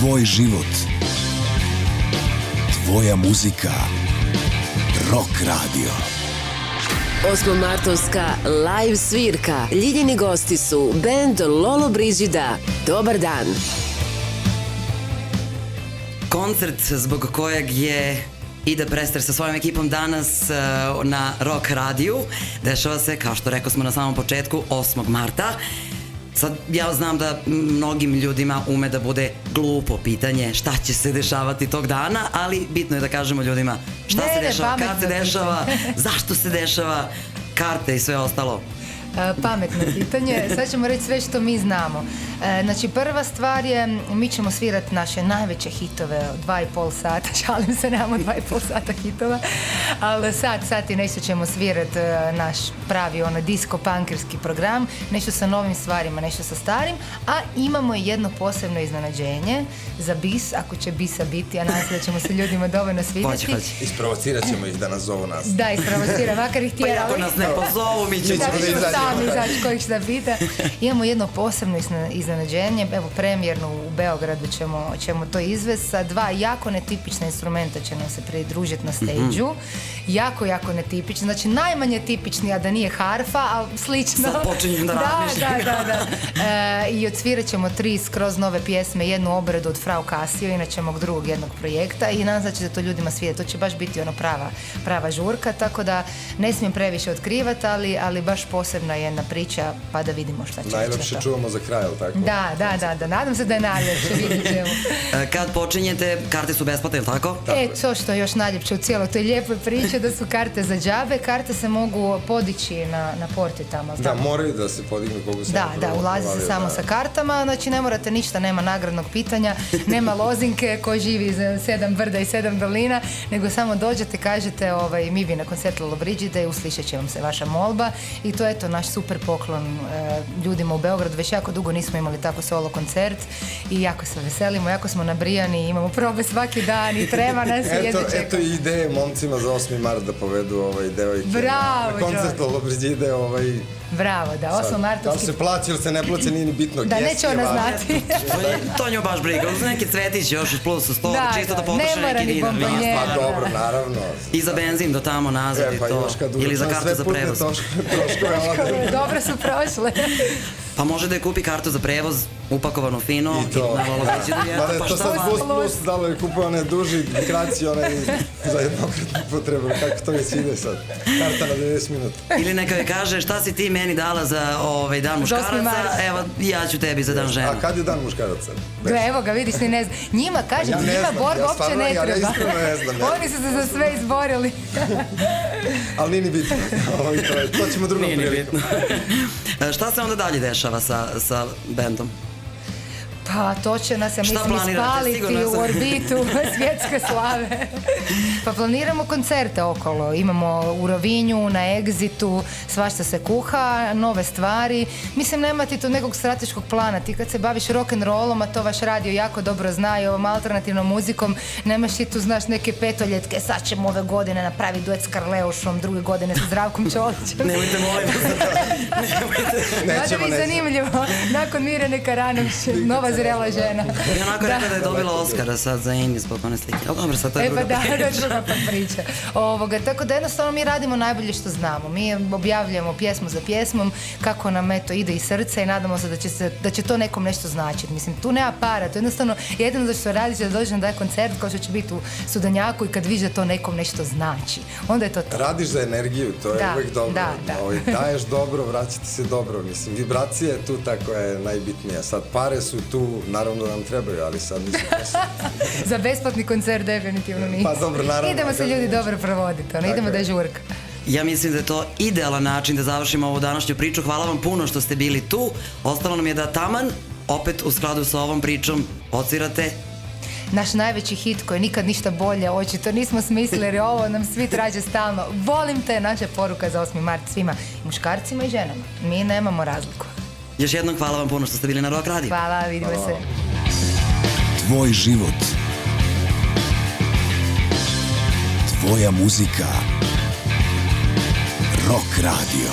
Tvoj život. Tvoja muzika. Rock Radio. Osmomartovska live svirka. Ljiljini gosti su band Lollobrigida. Dobar dan. Koncert zbog kojeg je Ida Prester sa svojom ekipom danas na Rock radiju dešava se, kao što rekao smo na samom početku, 8. marta. Sad, ja znam da mnogim ljudima ume da bude glupo pitanje šta će se dešavati tog dana, ali bitno je da kažemo ljudima šta se dešava, kad se dešava, zašto se dešava, karte i sve ostalo. Pametno pitanje. Sad ćemo reći sve što mi znamo. Znači, prva stvar je, mi ćemo svirati naše najveće hitove 2,5 sata. Šalim se, nemamo 2,5 sata hitova. Ali sad i nešto ćemo svirati naš pravi disco-punkerski program. Nešto sa novim stvarima, nešto sa starim. A imamo jedno posebno iznenađenje za bis, ako će bisa biti. Ja nadam se da ćemo se ljudima dovoljno svidjeti. Hoće. Isprovocirat ćemo ih da nas zovu nas. Da, isprovocira, makar ih tjerali. Pa ako nas ne pozovu, mi ćemo sami izaći kojih šta pita. Imamo jedno posebno iznenađenje, evo premijerno u Beogradu ćemo to izvesti sa 2 jako netipična instrumenta će nam se pridružiti na stage-u. Jako netipični, znači najmanje tipični, a da nije harfa, ali slično. Sad počinjem da razmišljam. Da. I odsvirat ćemo 3 skroz nove pjesme, jednu obradu od Frau Casio, inače mog drugog jednog projekta, i nadam se da će to ljudima svidjeti. To će baš biti prava žurka, tako da ne smijem previše otkrivati, ali baš posebna jedna priča, pa da vidimo šta će. Najlepše čuvamo za kraj, ali tako? Da, nadam se da je najljepše, vidjet ćemo. Kad počinjete, karte su besplatne, ili tako? To što je još najljepše u cijeloj toj lijepoj priči, da su karte za džabe, karte se mogu podići na porti tamo. Da, moraju da se podignu kogu se... Da, ulazi se samo sa kartama, znači ne morate ništa, nema nagradnog pitanja, nema lozinke ko živi za 7 brda i 7 dolina, nego samo dođete, kažete mi bi na koncertu Lollobrigide i uslišat će vam se vaša molba, i to je naš super poklon ljudima u Beogradu. Već jako dugo nismo imali tako solo koncert i jako se veselimo, jako smo nabrijani, imamo probe svaki dan i treba nas i jedno čekamo. Eto i ideje momcima za 8. mart da povedu devojke na koncert Lollobrigide. Bravo, da, 8. martovski. Da se plaća ili se ne plaća, nije ni bitno. Da, neće ona znati. To nju baš briga, uz neki cvetić još plus u stolu, čisto da pokuša neki dinar. Pa dobro, naravno. I za benzin do tamo nazad i to, ili za kartu za prevoz. Dobro su prošle. Pa može da je kupi kartu za prevoz, upakovanu fino, i na Lollobrigidu. Pa to sad plus, da li je kupovane duži, kraći za jednokratnu potrebu, kako to već ide sad, karta na 90 minuta. Ili neka je kaže, šta si ti meni dala za dan muškaraca, evo ja ću tebi za dan žena. A kad je dan muškaraca? Evo ga, vidiš, ni ne znam. Njima, kažem, njima borba uopće ne treba. Ja iskreno ne znam. Oni su se za sve izborili. Ali nije ni bitno. To ćemo drugom priliku. Šta se onda dalje dešava sa bandom? Pa to će nas, ja mislim, ispaliti u orbitu svjetske slave. Pa planiramo koncerte okolo. Imamo u Rovinju, na Exitu, svašta se kuha, nove stvari. Mislim, nema ti tu nekog strateškog plana. Ti kad se baviš rock'n'rollom, a to vaš radio jako dobro zna, i ovom alternativnom muzikom, nemaš ti tu, znaš, neke petoljetke. Sad ćemo ove godine napraviti duet s Karleušom, druge godine sa Zdravkom Čolićem. Nemojte, molim vas. Nećemo. Zanimljivo. Nakon Mirjane Karanović, nova zrela žena. I onako rekla da je dobila Oscara sad za Amy zbog one slike. Ali dobro, sad to je druga priča. Da, druga pa priča. Tako da jednostavno mi radimo najbolje što znamo. Mi objavljujemo pjesmu za pjesmom, kako nam ide iz srca, i nadamo se da će to nekom nešto značiti. Mislim, tu nema para, to jednostavno jedino da što radiš da dođe na taj koncert, kao što će biti u Sudanjaku, i kad vidiš da to nekom nešto znači. Onda je to to. Radiš za energiju, to je uvijek dobro. Daješ dobro, vraćati se dobro. Mislim, vibracija je tu ta koja je najbitnija. Sad pare su tu, naravno nam trebaju, ali sad nisu posao. Za besplatni koncert definitivno nisu. Pa dobro, naravno. Idemo se ljudi dobro provoditi, idemo da je žurka. Ja mislim da je to idealan način da završimo ovu današnju priču. Hvala vam puno što ste bili tu. Ostalo nam je da taman, opet u skladu sa ovom pričom, odsvirate naš najveći hit koji nikad ništa bolje očito nismo smislili, jer ovo nam svi traže stalno. Volim te, naša poruka za 8. mart svima, muškarcima i ženama. Mi nemamo razliku. Još jednom hvala vam puno što ste bili na Rock radiju. Hvala, vidimo se. Tvoj život. Tvoja muzika. Rock Radio.